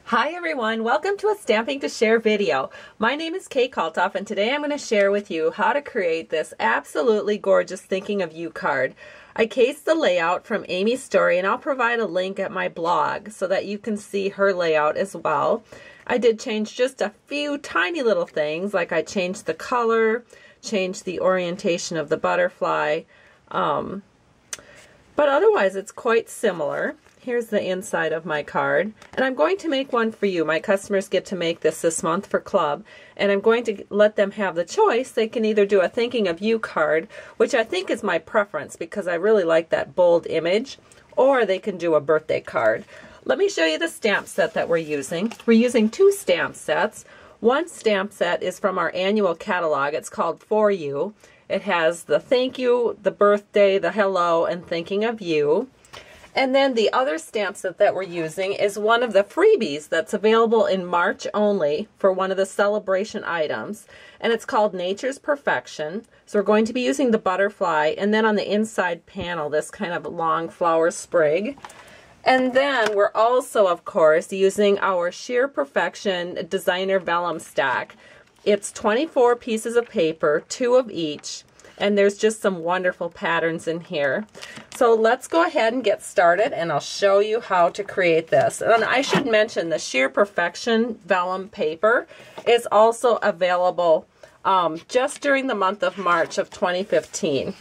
Hi everyone, welcome to a Stamping to Share video. My name is Kalthoff and today I'm going to share with you how to create this absolutely gorgeous Thinking of You card. I cased the layout from Amy's story and I'll provide a link at my blog so that you can see her layout as well. I did change just a few tiny little things, like I changed the color, changed the orientation of the butterfly, but otherwise it's quite similar. Here's the inside of my card, and I'm going to make one for you. My customers get to make this month for club, and I'm going to let them have the choice. They can either do a Thinking of You card, which I think is my preference because I really like that bold image, or they can do a birthday card. Let me show you the stamp set that we're using. We're using two stamp sets. One stamp set is from our annual catalog. It's called For You. It has the thank you, the birthday, the hello, and thinking of you. And then the other stamp set that we're using is one of the freebies that's available in March only for one of the celebration items. And it's called Nature's Perfection. So we're going to be using the butterfly, and then on the inside panel, this kind of long flower sprig. And then we're also, of course, using our Sheer Perfection Designer Vellum stack. It's 24 pieces of paper, 2 of each. And there's just some wonderful patterns in here. So let's go ahead and get started, and I'll show you how to create this. And I should mention the Sheer Perfection Vellum paper is also available just during the month of March of 2015.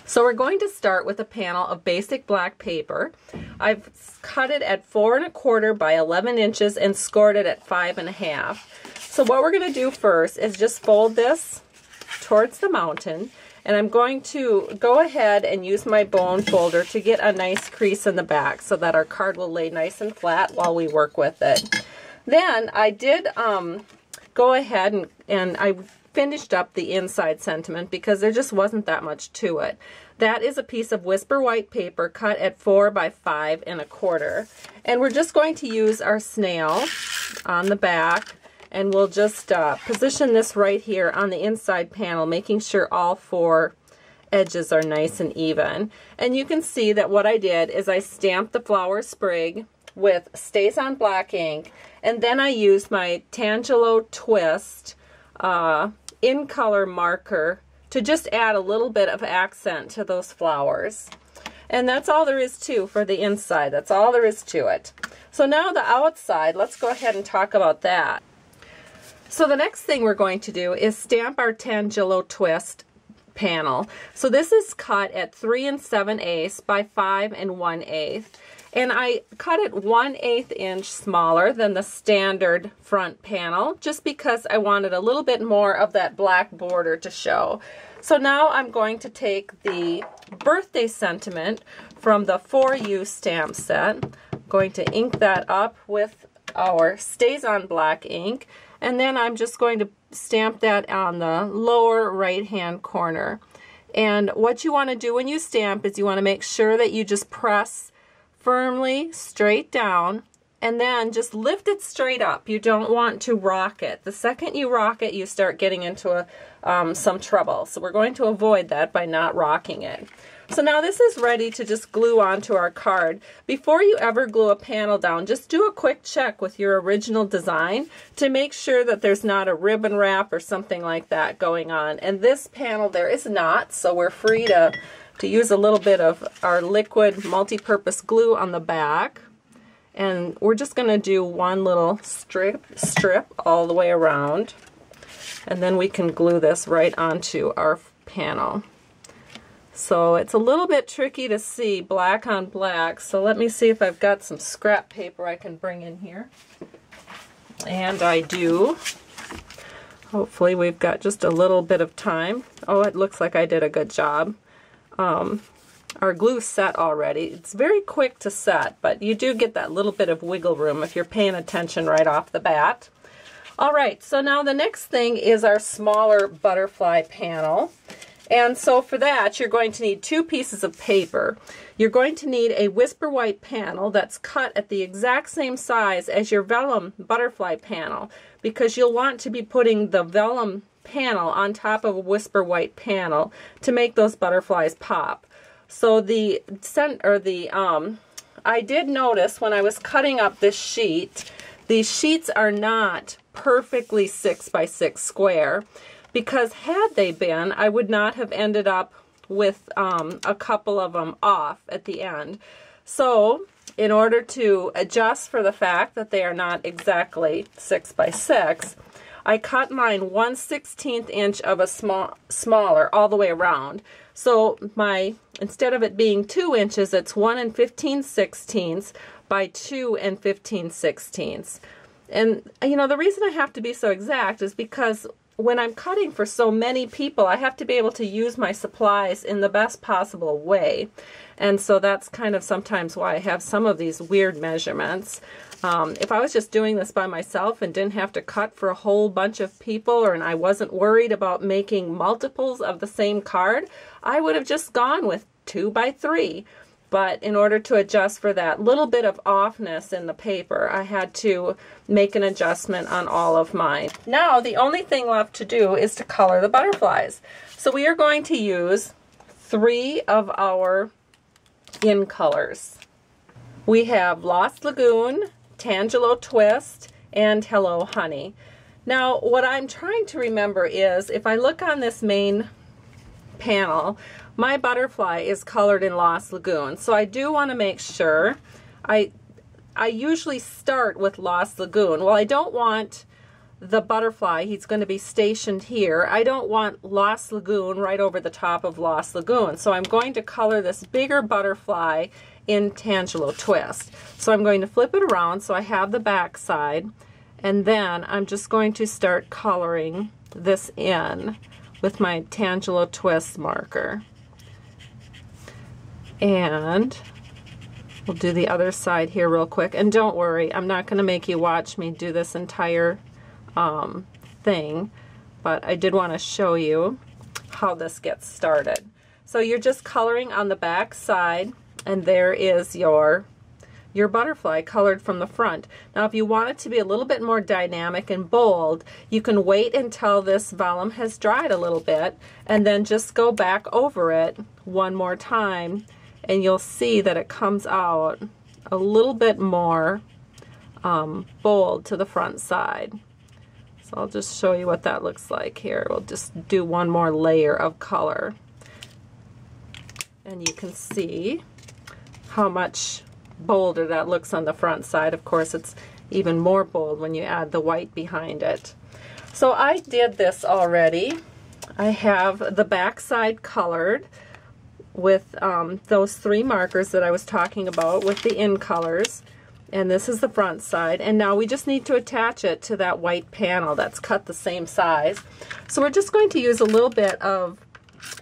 So we're going to start with a panel of basic black paper. I've cut it at 4 1/4 by 11 inches and scored it at 5 1/2. So what we're going to do first is just fold this towards the mountain, and I'm going to go ahead and use my bone folder to get a nice crease in the back so that our card will lay nice and flat while we work with it. Then I did go ahead and I finished up the inside sentiment because there just wasn't that much to it. That is a piece of Whisper White paper cut at 4 by 5 1/4, and we're just going to use our snail on the back. And we'll just position this right here on the inside panel, making sure all 4 edges are nice and even. And you can see that what I did is I stamped the flower sprig with Stays on Black ink, and then I used my Tangelo Twist in color marker to just add a little bit of accent to those flowers. And that's all there is for the inside. That's all there is to it. So now the outside, let's go ahead and talk about that. So the next thing we're going to do is stamp our Tangelo Twist panel. So this is cut at 3 7/8 by 5 1/8. And I cut it 1/8 inch smaller than the standard front panel, just because I wanted a little bit more of that black border to show. So now I'm going to take the birthday sentiment from the For You stamp set. I'm going to ink that up with our Stays on Black ink. And then I'm just going to stamp that on the lower right hand corner. And what you want to do when you stamp is you want to make sure that you just press firmly straight down and then just lift it straight up. You don't want to rock it. The second you rock it, you start getting into some trouble. So we're going to avoid that by not rocking it. So now this is ready to just glue onto our card. Before you ever glue a panel down, just do a quick check with your original design to make sure that there's not a ribbon wrap or something like that going on. And this panel there is not, so we're free to use a little bit of our liquid multi-purpose glue on the back. And we're just going to do one little strip all the way around. And then we can glue this right onto our panel. So it's a little bit tricky to see black on black, so let me see if I've got some scrap paper I can bring in here. And I do. Hopefully we've got just a little bit of time. Oh, it looks like I did a good job. Our glue's set already. It's very quick to set, but you do get that little bit of wiggle room if you're paying attention right off the bat. All right, so now the next thing is our smaller butterfly panel. And so for that, you're going to need 2 pieces of paper. You're going to need a Whisper White panel that's cut at the exact same size as your Vellum butterfly panel, because you'll want to be putting the Vellum panel on top of a Whisper White panel to make those butterflies pop. So I did notice when I was cutting up this sheet these sheets are not perfectly 6 by 6 square, because had they been, I would not have ended up with a couple of them off at the end. So in order to adjust for the fact that they are not exactly 6 by 6, I cut mine 1/16 inch of a smaller all the way around. So instead of it being 2 inches, it's 1 15/16 by 2 15/16. And you know, the reason I have to be so exact is because when I'm cutting for so many people, I have to be able to use my supplies in the best possible way. And so that's kind of sometimes why I have some of these weird measurements. If I was just doing this by myself and didn't have to cut for a whole bunch of people, and I wasn't worried about making multiples of the same card, I would have just gone with 2 by 3. But in order to adjust for that little bit of offness in the paper, I had to make an adjustment on all of mine. Now the only thing left to do is to color the butterflies. So we are going to use 3 of our in colors. We have Lost Lagoon, Tangelo Twist, and Hello Honey. Now what I'm trying to remember is, if I look on this main panel, my butterfly is colored in Lost Lagoon, so I do want to make sure. I usually start with Lost Lagoon. Well, I don't want the butterfly, he's going to be stationed here. I don't want Lost Lagoon right over the top of Lost Lagoon, so I'm going to color this bigger butterfly in Tangelo Twist. So I'm going to flip it around so I have the back side, and then I'm just going to start coloring this in with my Tangelo Twist marker. And we'll do the other side here real quick. And don't worry, I'm not going to make you watch me do this entire thing, but I did want to show you how this gets started. So you're just coloring on the back side, and there is your butterfly colored from the front. Now if you want it to be a little bit more dynamic and bold, you can wait until this vellum has dried a little bit and then just go back over it one more time, and you'll see that it comes out a little bit more bold to the front side. So I'll just show you what that looks like here. We'll just do one more layer of color, and you can see how much bolder that looks on the front side. Of course, it's even more bold when you add the white behind it. So I did this already. I have the back side colored with those 3 markers that I was talking about with the in colors, and this is the front side, and now we just need to attach it to that white panel that's cut the same size. So we're just going to use a little bit of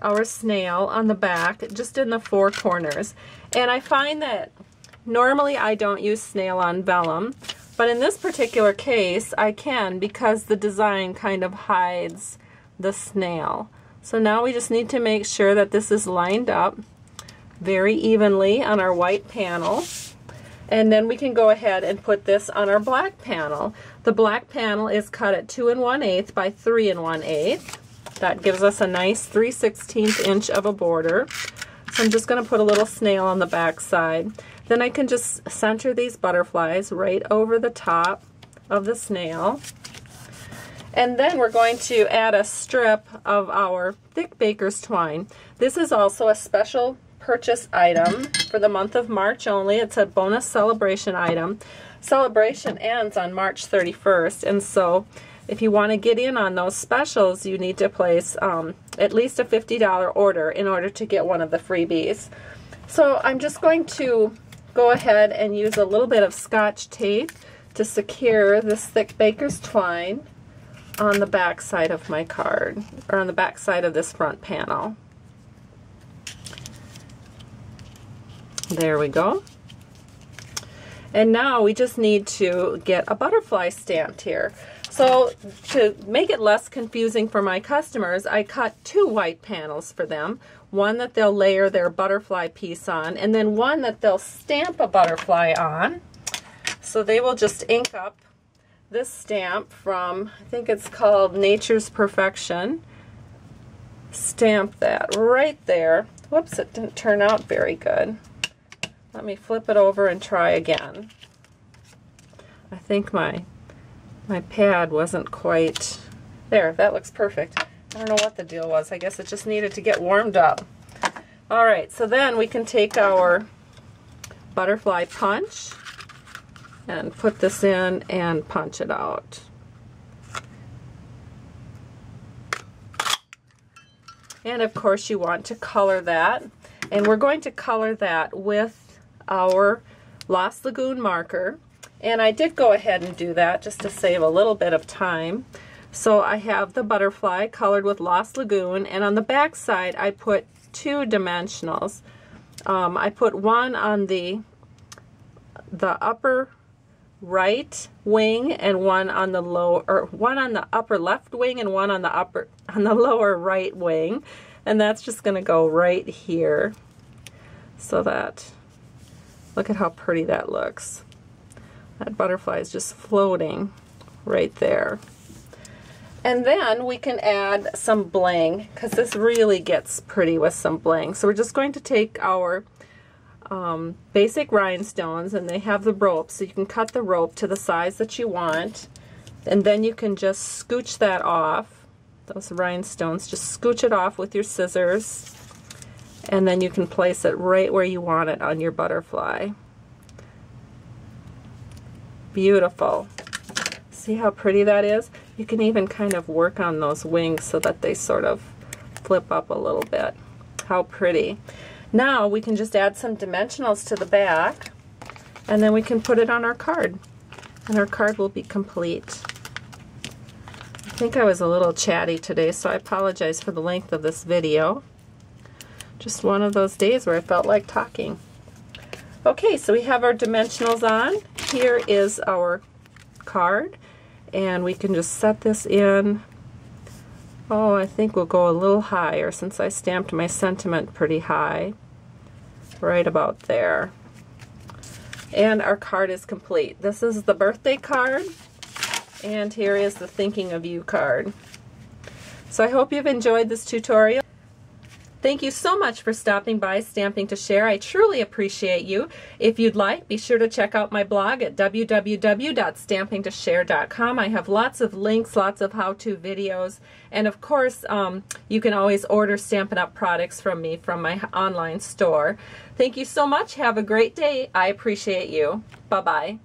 our snail on the back, just in the 4 corners. And I find that normally I don't use snail on vellum, but in this particular case I can, because the design kind of hides the snail. So now we just need to make sure that this is lined up very evenly on our white panel, and then we can go ahead and put this on our black panel. The black panel is cut at 2 1/8 by 3 1/8. That gives us a nice 3/16 inch of a border. So I'm just going to put a little snail on the back side. Then I can just center these butterflies right over the top of the snail. And then we're going to add a strip of our thick baker's twine. This is also a special purchase item for the month of March only. It's a bonus celebration item. Celebration ends on March 31st, and so if you want to get in on those specials, you need to place at least a $50 order in order to get one of the freebies. So I'm just going to go ahead and use a little bit of Scotch tape to secure this thick baker's twine on the back side of my card, or on the back side of this front panel. There we go. And now we just need to get a butterfly stamped here. So to make it less confusing for my customers, I cut 2 white panels for them. One that they'll layer their butterfly piece on, and then one that they'll stamp a butterfly on. So they will just ink up this stamp from, I think it's called Nature's Perfection. Stamp that right there. Whoops, it didn't turn out very good. Let me flip it over and try again. I think my pad wasn't quite there. That looks perfect. I don't know what the deal was. I guess it just needed to get warmed up. All right, so then we can take our butterfly punch and put this in and punch it out. And of course you want to color that. And we're going to color that with our Lost Lagoon marker. And I did go ahead and do that just to save a little bit of time. So I have the butterfly colored with Lost Lagoon, and on the back side I put two dimensionals. I put one on the upper right wing and one on the upper left wing and one on the lower right wing, and that's just going to go right here. So that, look at how pretty that looks. That butterfly is just floating right there. And then we can add some bling, because this really gets pretty with some bling. So we're just going to take our basic rhinestones, and they have the rope, so you can cut the rope to the size that you want, and then you can just scooch that off, those rhinestones, just scooch it off with your scissors, and then you can place it right where you want it on your butterfly. Beautiful. See how pretty that is? You can even kind of work on those wings so that they sort of flip up a little bit. How pretty. Now we can just add some dimensionals to the back, and then we can put it on our card, and our card will be complete. I think I was a little chatty today, so I apologize for the length of this video. Just one of those days where I felt like talking. Okay, so we have our dimensionals on. Here is our card, and we can just set this in. Oh, I think we'll go a little higher since I stamped my sentiment pretty high. Right about there. And our card is complete. This is the birthday card, and here is the Thinking of You card. So I hope you've enjoyed this tutorial. Thank you so much for stopping by Stamping to Share. I truly appreciate you. If you'd like, be sure to check out my blog at www.stampingtoshare.com. I have lots of links, lots of how-to videos, and of course, you can always order Stampin' Up! Products from me from my online store. Thank you so much. Have a great day. I appreciate you. Bye-bye.